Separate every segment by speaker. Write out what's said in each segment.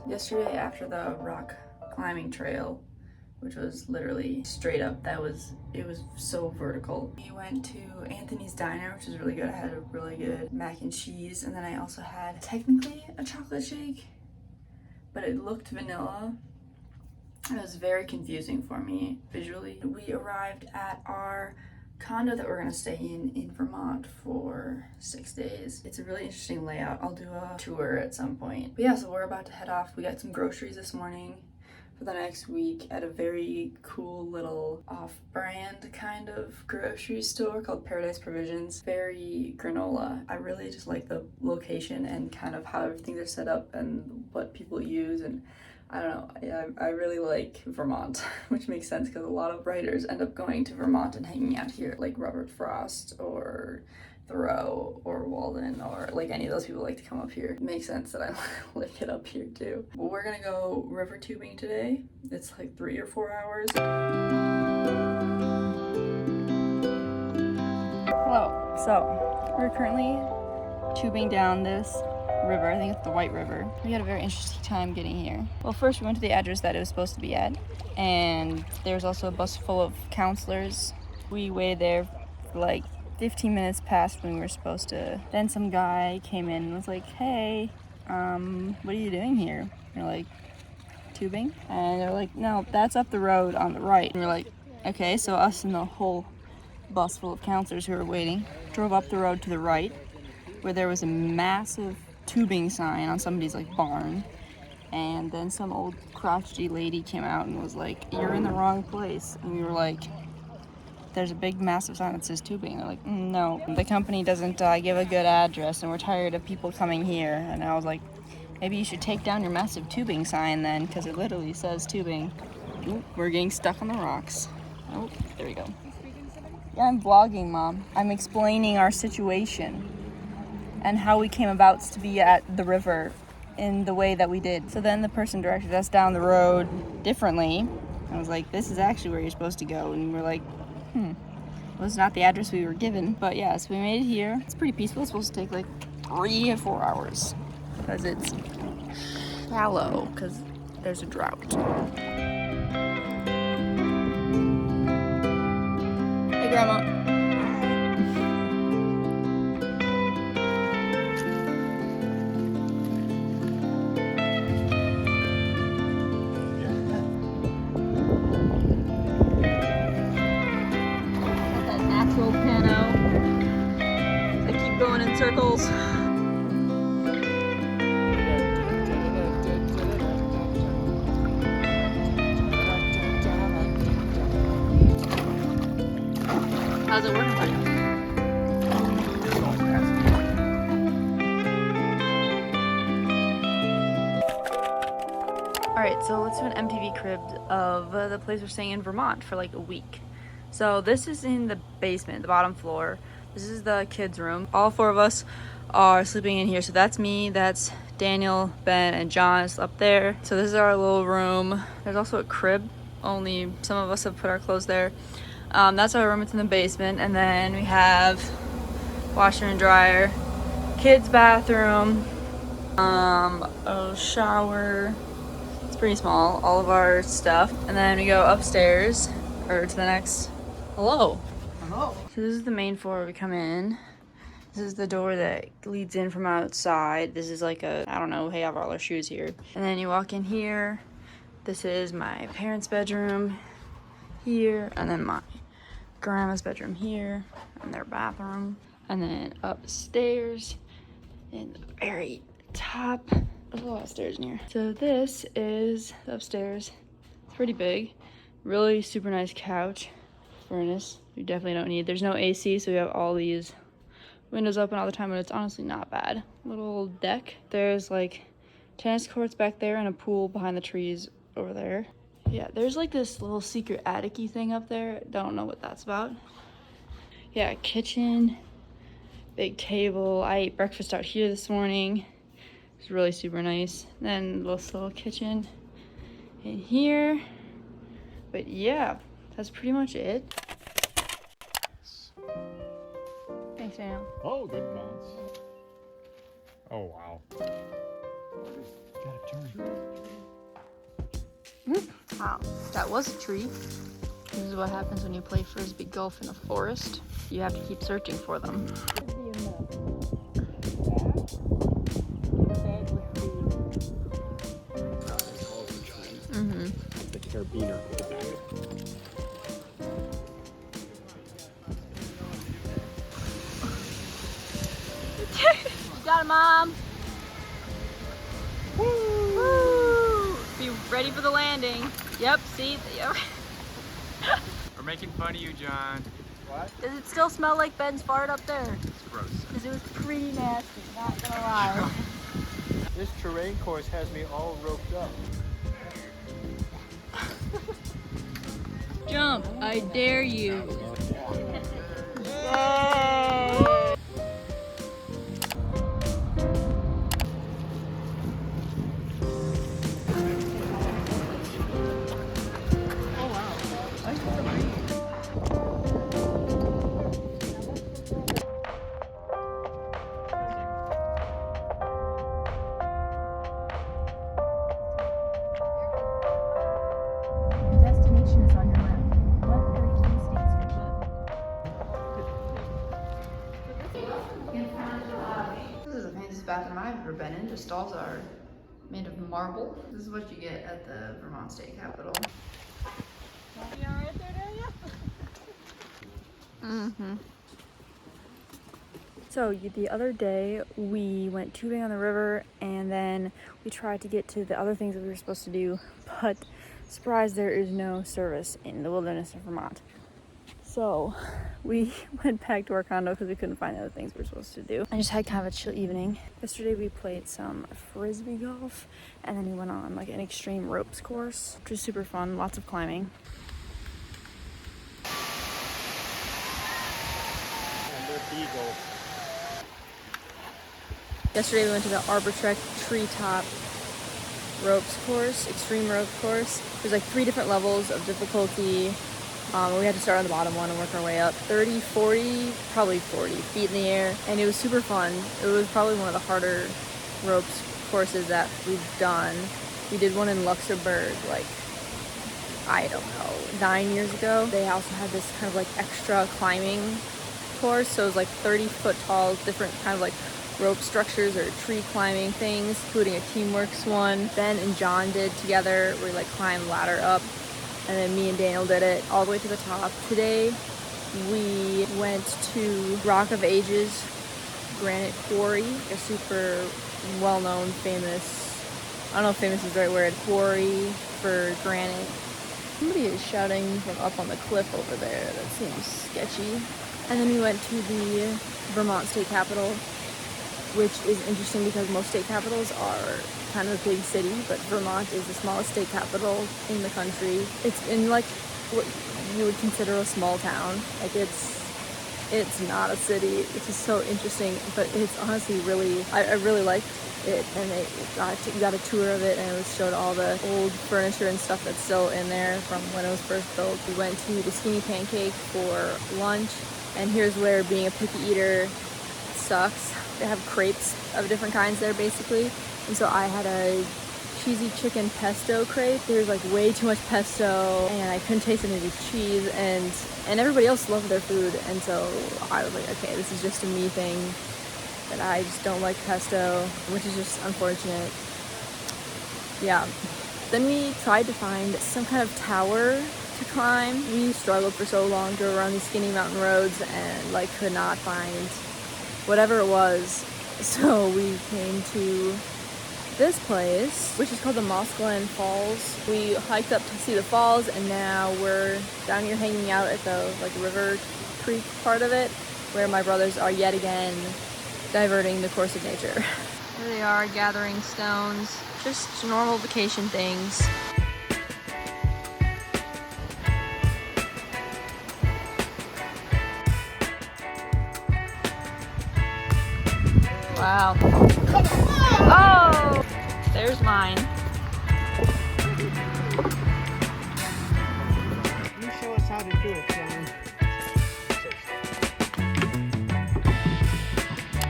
Speaker 1: yesterday after the rock climbing trail, which was literally straight up. It was so vertical. We went to Anthony's Diner, which is really good. I had a really good mac and cheese, and then I also had technically a chocolate shake, but it looked vanilla. It was very confusing for me visually. We arrived at our condo that we're gonna stay in Vermont for 6 days. It's a really interesting layout. I'll do a tour at some point. But yeah, so we're about to head off. We got some groceries this morning for the next week at a very cool little off-brand kind of grocery store called Paradise Provisions. Very granola. I really just like the location and kind of how everything's are set up and what people use, and I don't know, I really like Vermont, which makes sense because a lot of writers end up going to Vermont and hanging out here, like Robert Frost or Thoreau or Walden, or like any of those people like to come up here. It makes sense that I like it up here too. But we're gonna go river tubing today. It's like 3 or 4 hours. Hello. So we're currently tubing down this river. I think it's the White River. We had a very interesting time getting here. Well, first we went to the address that it was supposed to be at, and there's also a bus full of counselors. We waited there for like 15 minutes past when we were supposed to. Then some guy came in and was like, hey, what are you doing here? And we're like, tubing? And they're like, no, that's up the road on the right. And we're like, okay. So us and the whole bus full of counselors who were waiting drove up the road to the right, where there was a massive tubing sign on somebody's like barn, and then some old crotchety lady came out and was like, you're in the wrong place. And we were like, there's a big massive sign that says tubing. They're like, no, the company doesn't give a good address and we're tired of people coming here. And I was like, maybe you should take down your massive tubing sign then, because it literally says tubing. Ooh, we're getting stuck on the rocks. Oh, there we go. Yeah, I'm vlogging, Mom. I'm explaining our situation and how we came about to be at the river in the way that we did. So then the person directed us down the road differently. I was like, this is actually where you're supposed to go. And we're like, well, it's not the address we were given. But yeah, so we made it here. It's pretty peaceful. It's supposed to take like 3 or 4 hours because it's shallow, because there's a drought. Hey, Grandma. Going in circles. How's it working for you? Alright, so let's do an MTV crib of the place we're staying in Vermont for like a week. So this is in the basement, the bottom floor. This is the kids' room. All 4 of us are sleeping in here. So that's me, that's Daniel, Ben, and John is up there. So this is our little room. There's also a crib, only some of us have put our clothes there. That's our room, it's in the basement. And then we have washer and dryer, kids' bathroom, a shower. It's pretty small, all of our stuff. And then we go upstairs, or to the next, hello. So this is the main floor we come in. This is the door that leads in from outside. This is like a, I don't know, we have all our shoes here. And then you walk in here. This is my parents' bedroom here. And then my grandma's bedroom here. And their bathroom. And then upstairs in the very top. There's a lot of stairs in here. So this is the upstairs. It's pretty big. Really super nice couch. Furnace. We definitely don't need. There's no AC, so we have all these windows open all the time, but it's honestly not bad. Little deck. There's like tennis courts back there and a pool behind the trees over there. Yeah, there's like this little secret attic-y thing up there. Don't know what that's about. Yeah, kitchen, big table. I ate breakfast out here this morning. It's really super nice. Then this little kitchen in here. But yeah, that's pretty much it. Thanks, Daniel.
Speaker 2: Oh, good bounce. Oh, wow. Gotta turn.
Speaker 1: Wow, that was a tree. This is what happens when you play frisbee golf in a forest. You have to keep searching for them.
Speaker 2: The carabiner.
Speaker 1: You got it, Mom. Woo! Be ready for the landing. Yep, see? Yep.
Speaker 2: We're making fun of you, John. What?
Speaker 1: Does it still smell like Ben's fart up there?
Speaker 2: It's gross.
Speaker 1: Because it was pretty nasty, not gonna lie.
Speaker 3: This terrain course has me all roped up.
Speaker 1: Jump, I dare you. This is the fanciest bathroom I've ever been in. The stalls are made of marble. This is what you get at the Vermont State Capitol. So the other day we went tubing on the river and then we tried to get to the other things that we were supposed to do, but surprise, there is no service in the wilderness of Vermont. So we went back to our condo because we couldn't find the other things we were supposed to do. I just had kind of a chill evening. Yesterday we played some frisbee golf and then we went on like an extreme ropes course, which was super fun, lots of climbing.
Speaker 3: Eagle.
Speaker 1: Yesterday we went to the Trek treetop ropes course, extreme rope course. There's like 3 different levels of difficulty. We had to start on the bottom one and work our way up. 30, 40, probably 40 feet in the air. And it was super fun. It was probably one of the harder ropes courses that we've done. We did one in Luxembourg, like, I don't know, 9 years ago. They also had this kind of like extra climbing course. So it was like 30 foot tall, different kind of like rope structures or tree climbing things, including a teamworks one. Ben and John did together. We like climbed ladder up. And then me and Daniel did it all the way to the top. Today, we went to Rock of Ages Granite Quarry, a super well-known, famous, I don't know if famous is the right word, quarry for granite. Somebody is shouting from up on the cliff over there. That seems sketchy. And then we went to the Vermont State Capitol, which is interesting because most state capitals are kind of a big city, but Vermont is the smallest state capital in the country. It's in like what you would consider a small town. Like it's not a city. It's just so interesting, but it's honestly really, I really liked it. And we got a tour of it and it was showed all the old furniture and stuff that's still in there from when it was first built. We went to the Skinny Pancake for lunch, and here's where being a picky eater sucks. They have crepes of different kinds there basically. And so I had a cheesy chicken pesto crepe. There's like way too much pesto and I couldn't taste any of the cheese, and everybody else loved their food. And so I was like, okay, this is just a me thing, that I just don't like pesto, which is just unfortunate. Yeah. Then we tried to find some kind of tower to climb. We struggled for so long, drove around these skinny mountain roads and like could not find whatever it was. So we came to this place, which is called the Mossglen Falls. We hiked up to see the falls, and now we're down here hanging out at the like river creek part of it, where my brothers are yet again diverting the course of nature. Here they are gathering stones, just normal vacation things. Wow. Oh! There's mine.
Speaker 3: You show us how to do it, John.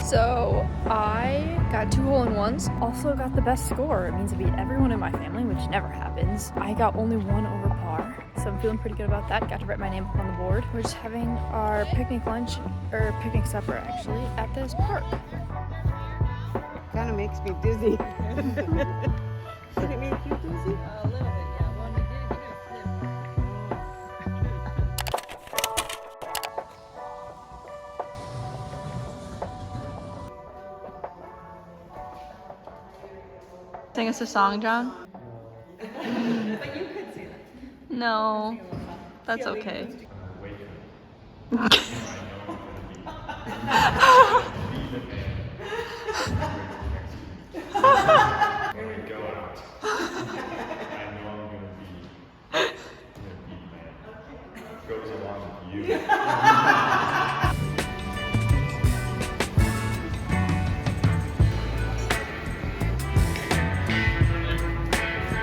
Speaker 1: So I got 2 hole-in-ones ones. Also got the best score. It means I beat everyone in my family, which never happens. I got only 1 over par, so I'm feeling pretty good about that. Got to write my name up on the board. We're just having our picnic lunch, or picnic supper actually, at this park.
Speaker 4: Kind of makes me dizzy. Should it make you dizzy?
Speaker 5: A little bit, yeah. Well, you did, you're gonna flip.
Speaker 1: Sing us a song, John. No, that's okay.
Speaker 6: When we go out, I know I'm gonna be man. Goes along with you.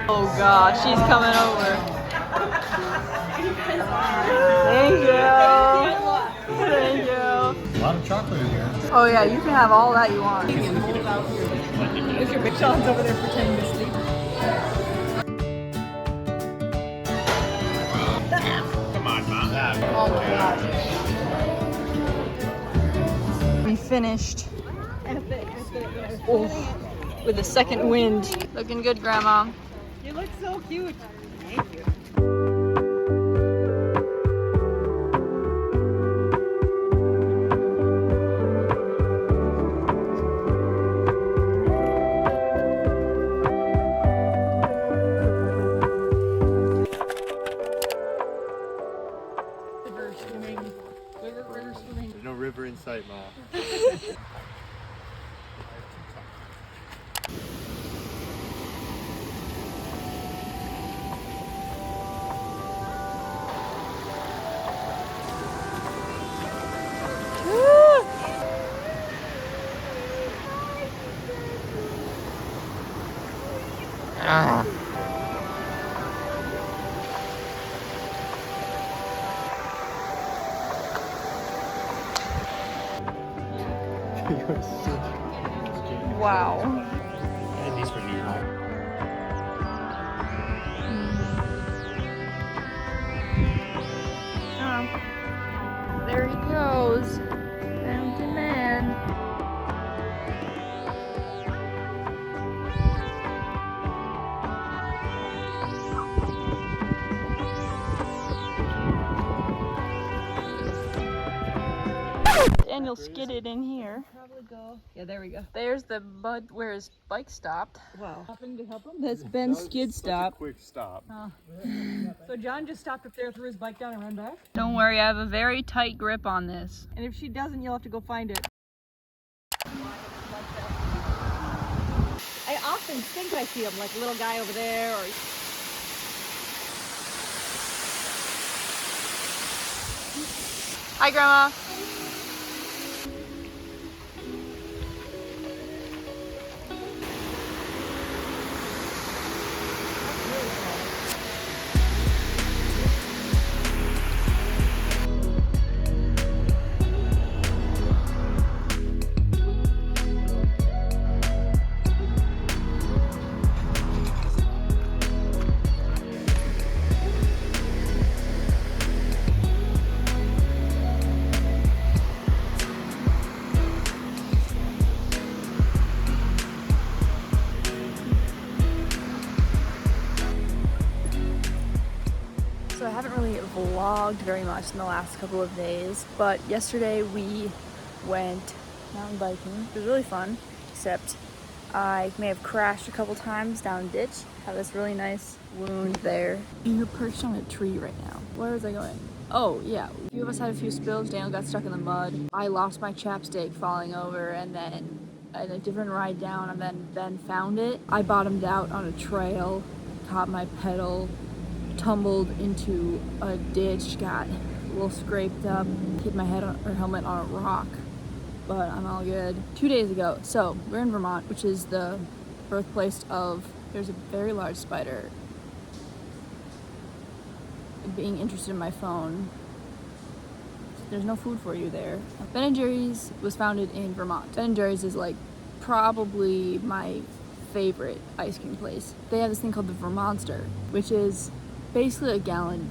Speaker 1: Oh God, she's coming over. Thank you. Thank you.
Speaker 3: A lot of chocolate in here.
Speaker 1: Oh yeah, you can have all that you want.
Speaker 5: There's your big Sean's over there pretending to sleep.
Speaker 6: Come on, Mom.
Speaker 1: Oh my God. We finished. Oh, with the second wind. Looking good, Grandma.
Speaker 5: You look so cute. Thank you.
Speaker 3: There's no river in sight, Ma.
Speaker 1: Wow.
Speaker 3: And these for me,
Speaker 1: There he goes. Empty man. Daniel skidded in here.
Speaker 5: Probably go. Yeah, there we go.
Speaker 1: There's the mud where his bike stopped.
Speaker 5: Wow. Happened to help him.
Speaker 1: That's Ben's skid stop.
Speaker 6: Quick stop.
Speaker 5: So John just stopped up there, threw his bike down and ran back.
Speaker 1: Don't worry, I have a very tight grip on this.
Speaker 5: And if she doesn't, you'll have to go find it. I often think I see him, like a little guy over there, or
Speaker 1: Hi, Grandma. So I haven't really vlogged very much in the last couple of days, but yesterday we went mountain biking. It was really fun, except I may have crashed a couple times down a ditch. Have this really nice wound there. You're perched on a tree right now. Where was I going? Oh yeah, a few of us had a few spills. Daniel got stuck in the mud. I lost my chapstick falling over, and then I had a different ride down, and then Ben found it. I bottomed out on a trail, caught my pedal, tumbled into a ditch, got a little scraped up, hit my head or helmet on a rock, but I'm all good. 2 days ago, so we're in Vermont, which is the birthplace of, there's a very large spider being interested in my phone. There's no food for you there. Ben & Jerry's was founded in Vermont. Ben & Jerry's is like probably my favorite ice cream place. They have this thing called the Vermonster, which is basically a gallon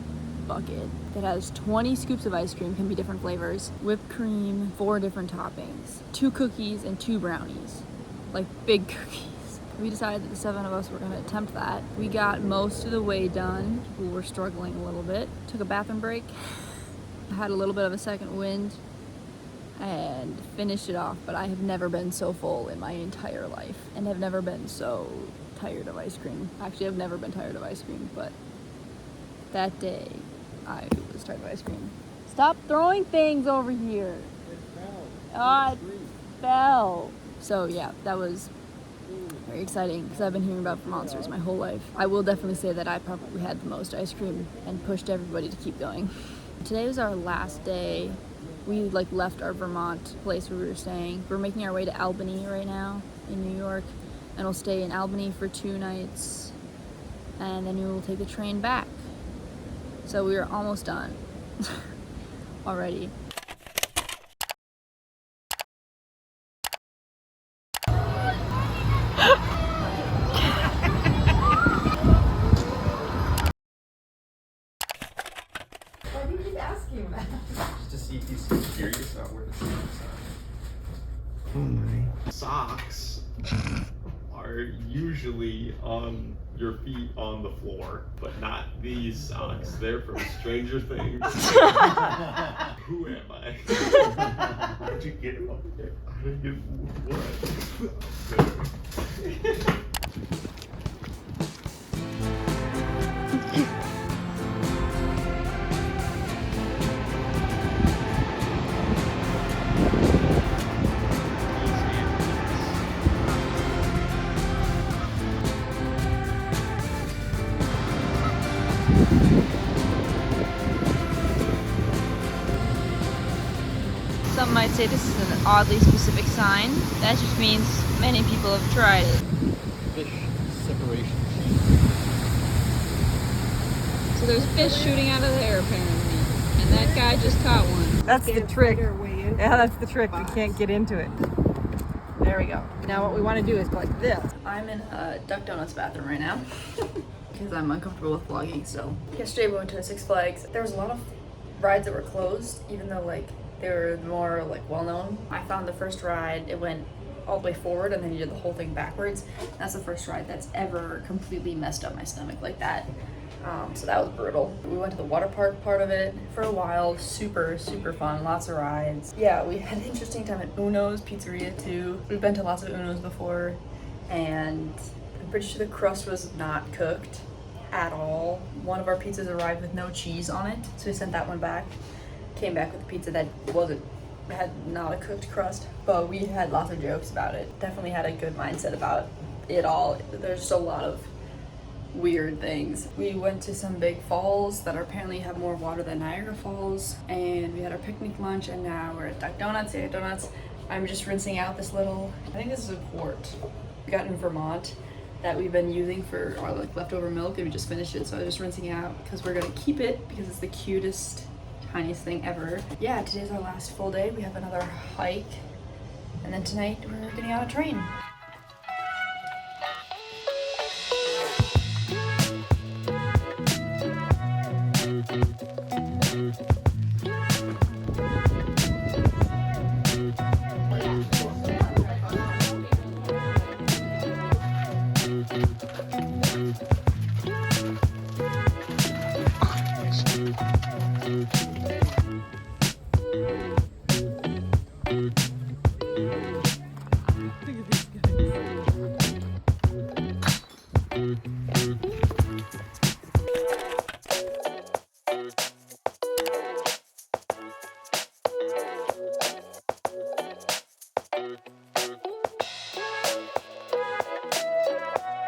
Speaker 1: bucket that has 20 scoops of ice cream, can be different flavors, whipped cream, 4 different toppings, 2 cookies and 2 brownies, like big cookies. We decided that the 7 of us were going to attempt that. We got most of the way done. We were struggling a little bit. Took a bathroom break. Had a little bit of a second wind and finished it off, but I have never been so full in my entire life and have never been so tired of ice cream. Actually, I've never been tired of ice cream, but that day I was tired of ice cream. Stop throwing things over here. Oh, it fell. So yeah, that was very exciting because I've been hearing about Vermonsters my whole life. I will definitely say that I probably had the most ice cream and pushed everybody to keep going. Today was our last day. We left our Vermont place where we were staying. We're making our way to Albany right now in New York, and we'll stay in Albany for 2 nights, and then we will take the train back. So we are almost done already.
Speaker 6: Just to see if he's curious about where the socks are. Oh my. Socks are usually on your feet on the floor, but not these socks. They're from Stranger Things. Who am I? How'd you get up there? I didn't get what?
Speaker 1: Some might say this is an oddly specific sign. That just means many people have tried it.
Speaker 3: Fish separation.
Speaker 1: So there's fish shooting out of there apparently, and that guy just caught one.
Speaker 5: That's the trick. Yeah, that's the trick. We can't get into it. There we go. Now what we want to do is go like this.
Speaker 1: I'm in Duck Donuts bathroom right now because I'm uncomfortable with vlogging. So yesterday we went to Six Flags. There was a lot of rides that were closed, even though they were more well known. I found the first ride, it went all the way forward and then you did the whole thing backwards. That's the first ride that's ever completely messed up my stomach like that. So that was brutal. We went to the water park part of it for a while. Super, super fun. Lots of rides. Yeah, we had an interesting time at Uno's Pizzeria too. We've been to lots of Uno's before, and I'm pretty sure the crust was not cooked at all. One of our pizzas arrived with no cheese on it, so we sent that one back. Came back with a pizza that had not a cooked crust, but we had lots of jokes about it. Definitely had a good mindset about it all. There's just a lot of weird things. We went to some big falls that apparently have more water than Niagara Falls, and we had our picnic lunch, and now we're at Duck Donuts. I'm just rinsing out this little, I think this is a quart we got in Vermont that we've been using for our leftover milk, and we just finished it, so I'm just rinsing it out because we're gonna keep it because it's the cutest, tiniest thing ever. Yeah, today's our last full day. We have another hike, and then tonight we're getting on a train.